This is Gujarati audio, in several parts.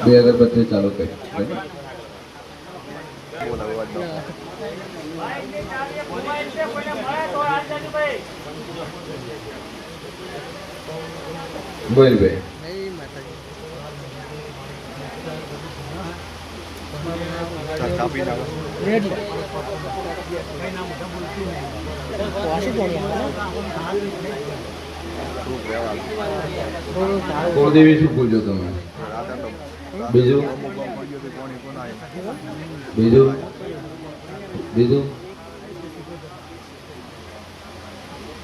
બે અગરબત્તી ચાલુ કરી બોલ ભાઈ કુળદેવી શું પૂછો તમે? બીજું બીજું બીજું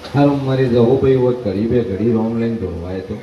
હારું મારી જવો ભાઈ હોત ઘડી બે ઘડી રોમ લઈને દોડવાય તો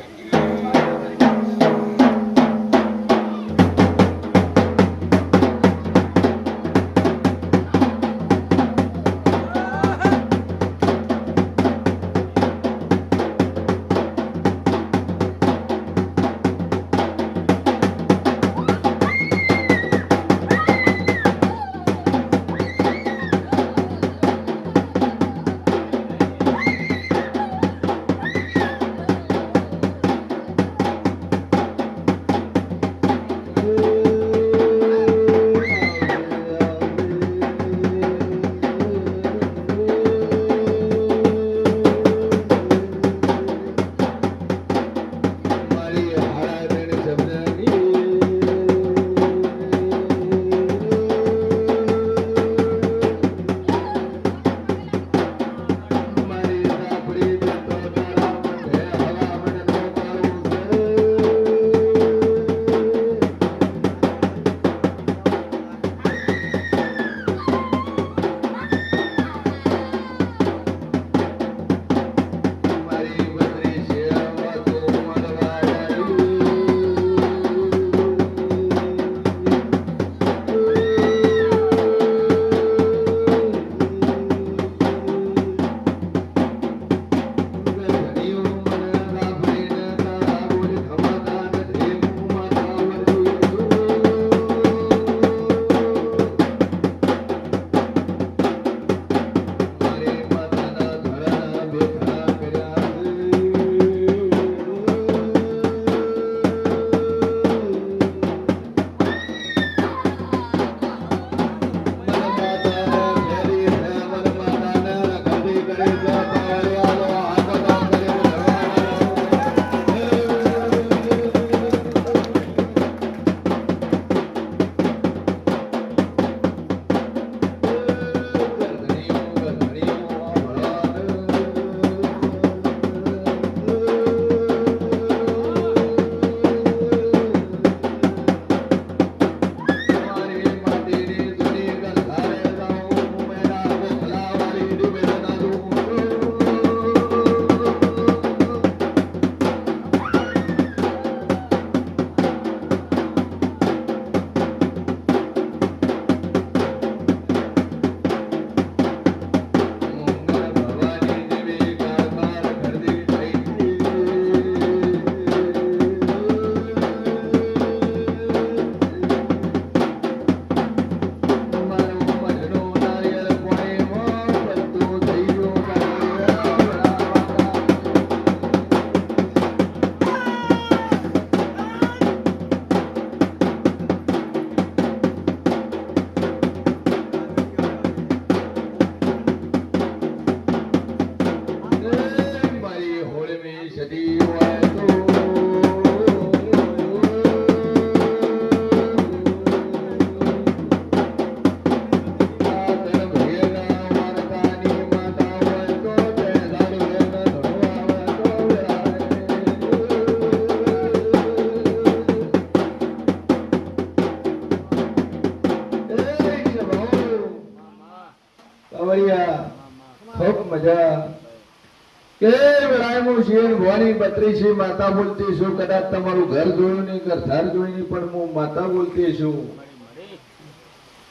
માતા બોલતી છું કદાચ તમારું ઘર જોયું નહીં ઘરધાર જોયું નહીં પણ હું માતા બોલતી છું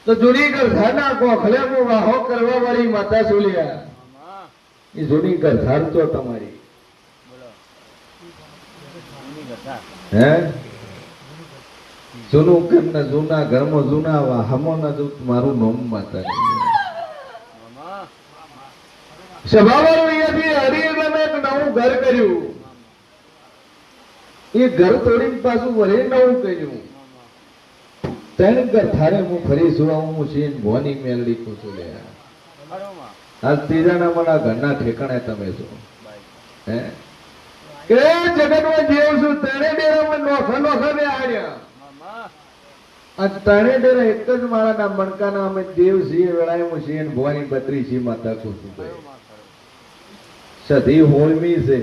તો જૂની ઘરધાર ના કોખલે હું વાહો કરવા વાળી માતા સુલિયા એ જૂની ઘરધાર તો તમારી હે જૂનું કેમ ને જૂના ઘરમાં જૂના વાહમો ના મારું નામ માતા સભાવાળું અહીંયાથી હરિએ એક નવું ઘર કર્યું એ ઘર તોડીને પાછું વરે નવું કર્યું. ત્રણ ઘર થારે હું ફરી સુવા હું છીએ ભોની મેલડી કુછું લે આજ ત્રીજા નંબરના ઘરના ઠેકાણે તમે છો હે કે જગતમાં જીવ છું ત્રણે ડેરામાં નોખા નોખા બે આવ્યા આ ત્રણે ડેરા એક જ માળાના મણકાના અમે દેવ છીએ વેળાએ હું છીએ ભવાની બત્રી છીએ માતા કુછું સધી હોળમી છે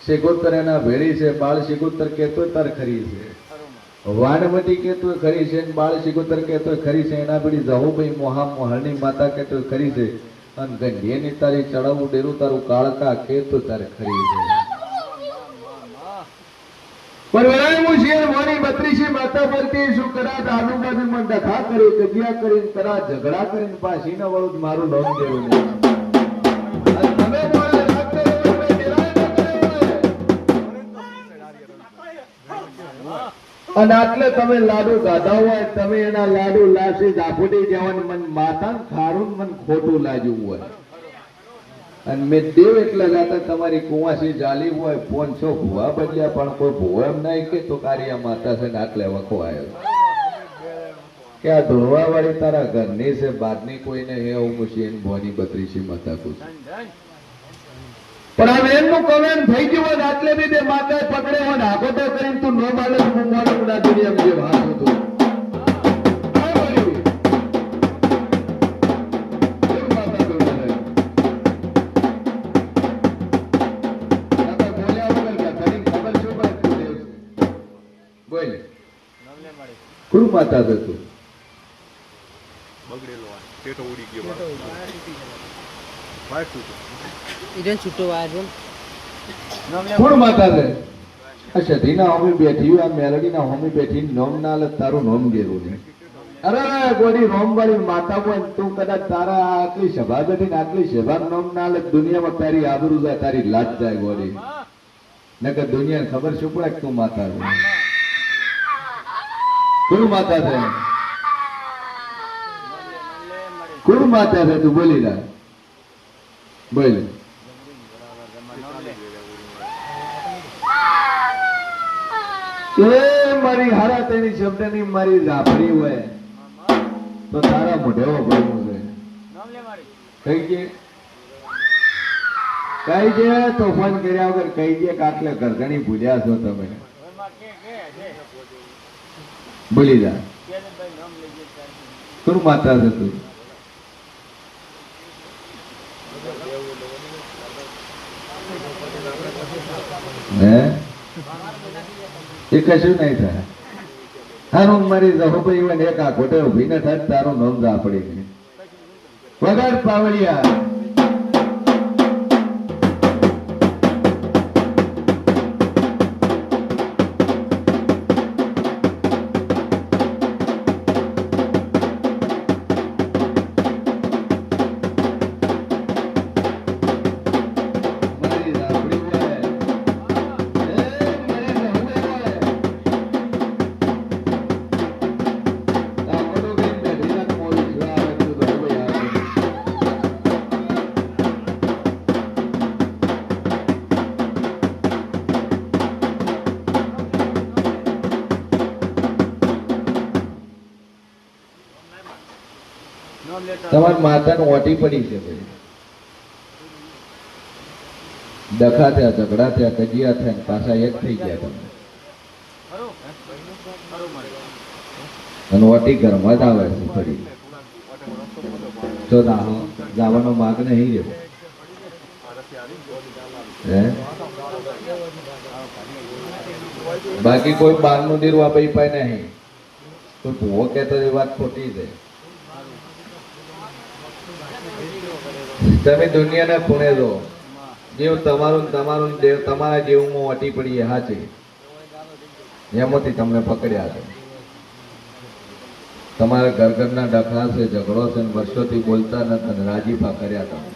શેકોતર એના ભેળી છે બાળ શેકોતર કેતો તાર ખરી છે વાનવટી કેતો ખરી છે બાળ શેકોતર કેતો ખરી છે એના ભેળી જહુભાઈ મોહા મોહળની માતા કેતો ખરી છે અને ગંઢિયાની તારી ચડાવું ડેરું તારું કાળકા કેતો તાર ખરી છે પણ વેળાએ હું છીએ ભવાની બત્રી છે માતા પરથી શું કરાત આજુબાજુમાં ડખા કરી કજિયા કરીને કરા ઝઘડા કરીને પાછી ન વળું મારું લોન દેવું નહીં અને આટલે તમે લાડુ ગાધા હોય તમે એના લાડુ લાસી દાફોટી જવાનું મન માતા ખારું મન ખોટું લાગ્યું હોય અને મેં દેવ એટલે ગાતા તમારી કુવાસી જાલી હોય 500 ભૂવા બદલ્યા પણ કોઈ ભૂવા એમ નહીં કે તો કાર્ય માતા છે ને આટલે વખો આવ્યો કે આ ધોળવા વાળી તારા ઘરની છે બહારની કોઈને હે હું મુશીન ભોની બત્રીસી માતા કુછ પણ હવે એમનું કમેન્ટ થઈ ગયું હોય આટલે રીતે માતા પકડે હોય આખો તો કરીને તું નો માલે હું મારું ના દુનિયા જે વાત હતું કોણ માતા હતું બગડેલો આ ટેટો ઉડી ગયો વાઈટ ઇરેન છૂટો વાજો કોણ માતા છે આ સધીના હોમી બેઠી આ મેલડીના હોમી બેઠી નોમ ના લે તારું નોમ દેવું નહીં અરે ગોડી રોમ વાળી માતા હોય તું કદાચ તારા આટલી સભા બેઠી આટલી સભા નોમ ના લે દુનિયામાં તારી આબરૂ જાય તારી લાજ જાય ગોડી નકર દુનિયાને ખબર શું પડે તું માતા છે કોણ માતા છે કોણ માતા છે તું બોલી રા બોલ એ મારી હારા તેની શબ્દની મારી ઝાપડી હોય તો તારા મોઢેવો પડવું છે કઈ જે તોફાન કર્યા વગર કઈ જે કાટલે ઘરઘણી ભૂલ્યા છો તમે બોલી જા કોણ માતા છે તું હે એ કશું નહીં થાય તારું મારી જહોભાઈ હોય ને એક આ ખોટે ઉભી ન થાય તારું નામ ઝાપડી વગર પાવડિયા તમારી માતાનું ઓટી પડી છે ભાઈ ડખા થયા ઝઘડા થયા કજિયા થયા પાછા એક થઈ ગયા તમે અને ઓટી ઘરમાં જ આવે છે ફરી તો જવાનો માગ નહીં રહ્યો હે બાકી કોઈ બહારનું દીરું આપી પાય નહીં કોઈ ભૂવો કહેતો એ વાત ખોટી છે તમે દુનિયાના ખૂણે દો જેવું તમારું દેવ તમારા જેવું અટી પડી હાચી એમાંથી તમને પકડ્યા છે તમારા ઘરના ડખા છે ઝઘડો છે વર્ષોથી બોલતા નથી અને રાજીપા કર્યા તમે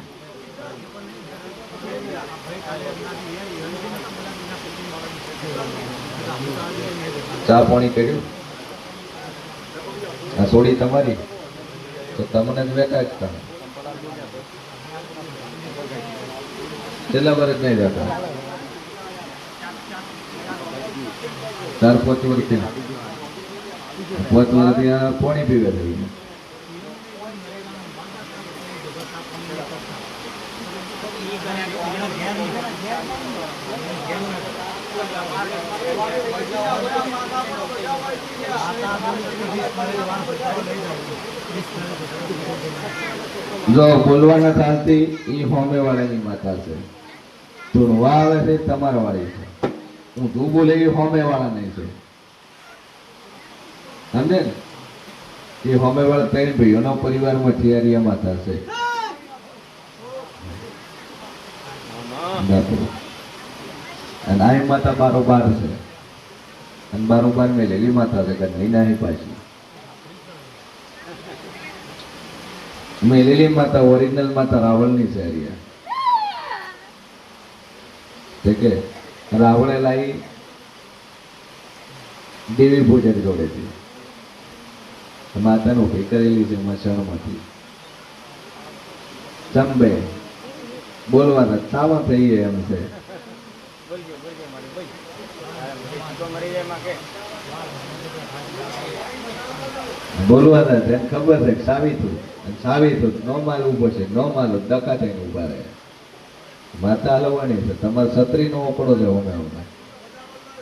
ચા પાણી કર્યું આ સોડી તમારી તો તમને જ વેકા જ તમે છેલ્લા વર્ષ નહીં જતા 4-5 વર્ષથી 5 વર્ષથી આ પાણી પીવે થઈ જો બોલવાના શાંતિ એ હોમે વાળાની માતા છે ધૂણવા આવે છે તમારા વાળી છે હું તું બોલે એ હોમે વાળા નહીં છે સમજે ને એ હોમે વાળા 3 ભાઈઓનો પરિવારમાં થિયારીયા માતા છે અને આ માતા બારોબાર છે અને બારોબાર મેલેલી માતા છે કે નહીં નાહી પાછી મેલેલી માતા ઓરિજિનલ માતા રાવણની છે હરિયા કે રાવણે લાવી દેવી પૂજન જોડેથી માતાને ઉભી કરેલી છે મસણમાંથી ચંબે બોલવાના સાવા થઈએ એમ છે બોલવાના છે ખબર છે સાવીતું નો માલ ઉભો છે નો માલ દકા થઈને ઉભા રહે માતા હલવાની છે તમારે છત્રી નો ઓકડો છે અમે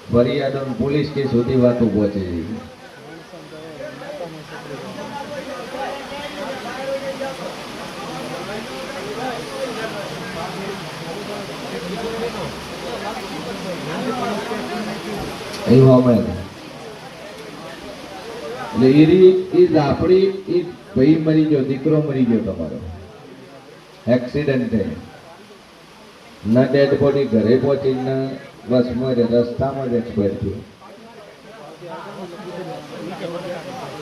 ફરિયાદ પોલીસ કેસ સુધી વાતો પહોંચે એવું અમે એટલે આપણી ભાઈ મરી ગયો દીકરો મરી ગયો તમારો એક્સિડન્ટ થયો ન ડેડ બોડી ઘરે પહોંચી ન બસમાં રસ્તામાં જ એક્સપાયર થયો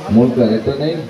મૂળ ઘરે તો નહીં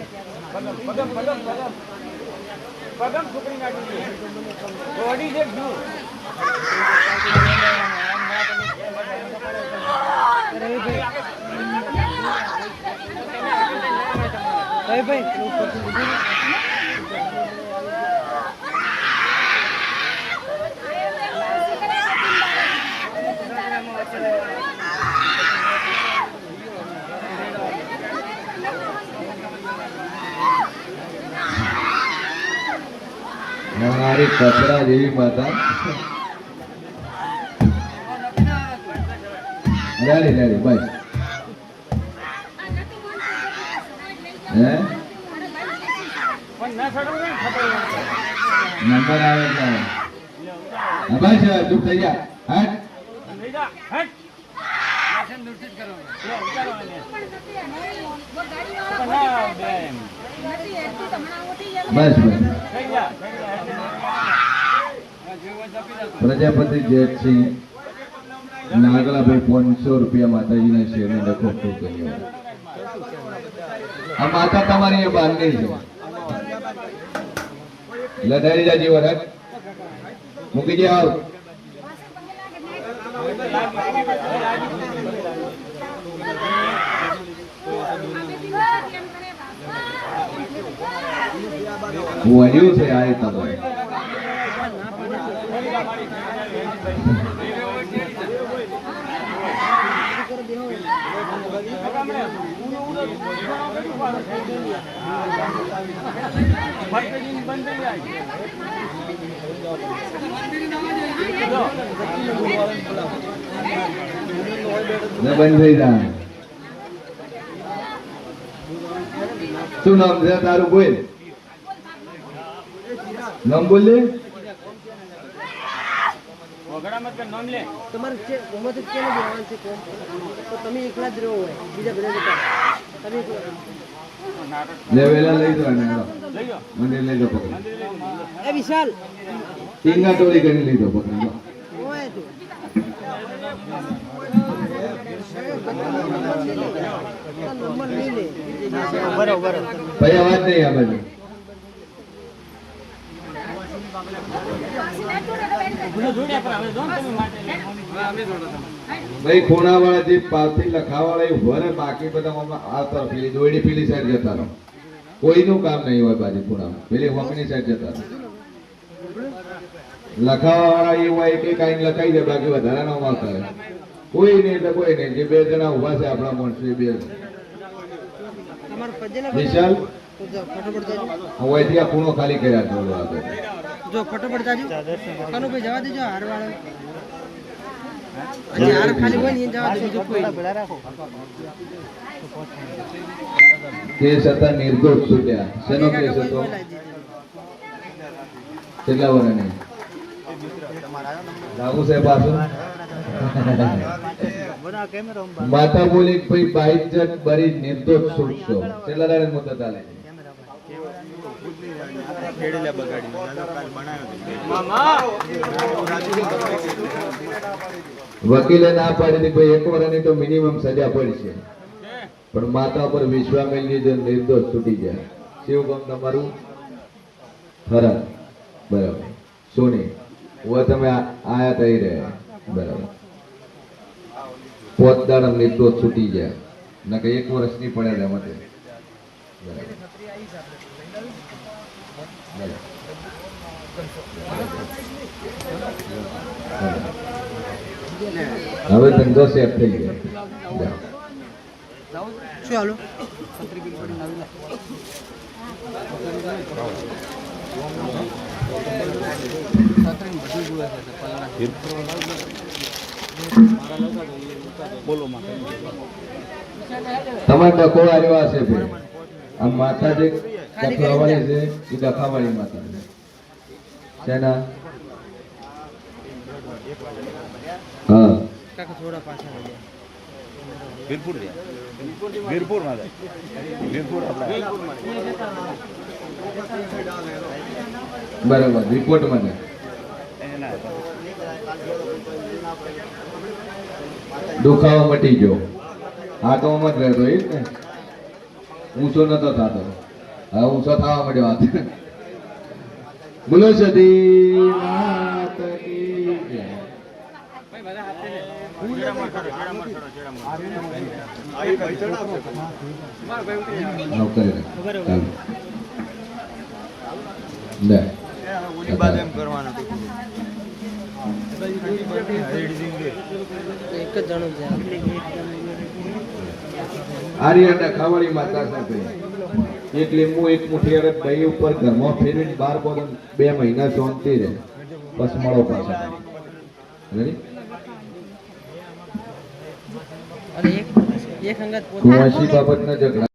મારી કચરા જેવી માતા રેડી બસ હે નંબર આવે બસ ચૂપ થઈ જા હટ બસ પ્રજાપતિ જેટસિંહ નાગલાભાઈ 500 રૂપિયા માતાજીના શેરને લખો ખૂબ ધન્યવાદ આ માતા તમારી એ બાંધની છે લડાઈ જા જીવન મૂકી જે આવ વળ્યું છે આ તમારે બંધ થઈ જાય શું નામ છે તારું બોલ નામ બોલ લે તમારે છે ઉમર કેમ જવાનું છે તો તમે એકલા જ રહો હોય બીજા બધા તમે લે વેલા લઈ દો ને મંદિર લઈ દો પકડ એ વિશાલ ટીંગા ટોળી કરી લઈ દો પકડ ઓય તું નંબર નહીં લે બરોબર ભાઈ અવાજ નહીં આ બાજુ ભાઈ ખૂણા વાળા જે પાવથી લખાવાળા એ ઉભો રહે બાકી બધા આ તરફ પેલી દોયડી પેલી સાઈડ જતા રહો કોઈનું કામ નહીં હોય બાજુ ખૂણામાં પેલી હોકની સાઈડ જતા રહો લખાવા વાળા એવું હોય કે કઈ લખાઈ દે બાકી વધારે ન આવતા હોય કોઈ નહીં એટલે કોઈ નહીં. જે બે જણા ઉભા છે આપણા માણસો એ બે જણ. તમારો પજેલા વિશાલ તો જો ફટાફટ જાજો હું અહીંથી આ ખૂણો ખાલી કર્યા જોડો આપણે. જો ફટાફટ જાજો કનુભાઈ જવા દેજો હાર વાળો જે હાર ખાલી હોય ને એ જવા દેજો કોઈ કેસ હતા નિર્દોષ છૂટ્યા. શેનો કેસ હતો? કેટલા વર્ષની? લાગુ છે પાછું. માતા બોલી કે ભાઈ 22 જણ બરી નિર્દોષ છૂટશો. કેટલા દાડે મુદત આલે? વકીલે ના પાડી હતી ભાઈ 1 વર્ષની તો મિનિમમ સજા પડશે, પણ માતા પર વિશ્વાસ મેળવી જે નિર્દોષ છૂટી ગયા. શું કામ તમારું? ખરા બરાબર. સોની હવે તમે આયા થઈ રહ્યા બરાબર. 5 દાડા નિર્દોષ છૂટી ગયા ના કે 1 વર્ષ ની પડ્યા એમાં બરાબર. હવે ધંધો સેટ થઈ ગયો. શું હાલો તમારે ડકો આવ્યો હશે ભાઈ. આ માતા જે દખાવાળી છે એ દખાવાળી માતા છે ને. હા કાકા થોડા પાછા રહી જાય વીરપુર વીરપુરમાં વીરપુર બરાબર. રિપોર્ટ મને દુખાવો મટી ગયો. હાથોમાં જ રહેતો એ જ ને. ઊંચો નતો થતો, હવે ઊંચો થવા માંડ્યો હાથ. બોલો સતી માત કી જય. આવ કરી નાખ. ચાલો. લે. એક જ જણો છે આર્યના ખાવાળી માતા છે ભાઈ. એટલે હું એક મુઠ્ઠી અરબ ભાઈ ઉપર ઘરમાં ફેરવીને 12 2 મહિના શાંતિ રહે, બસ મળો પાછા. રેડી? અને એક અંગત કુંવાસી બાબતના ઝઘડા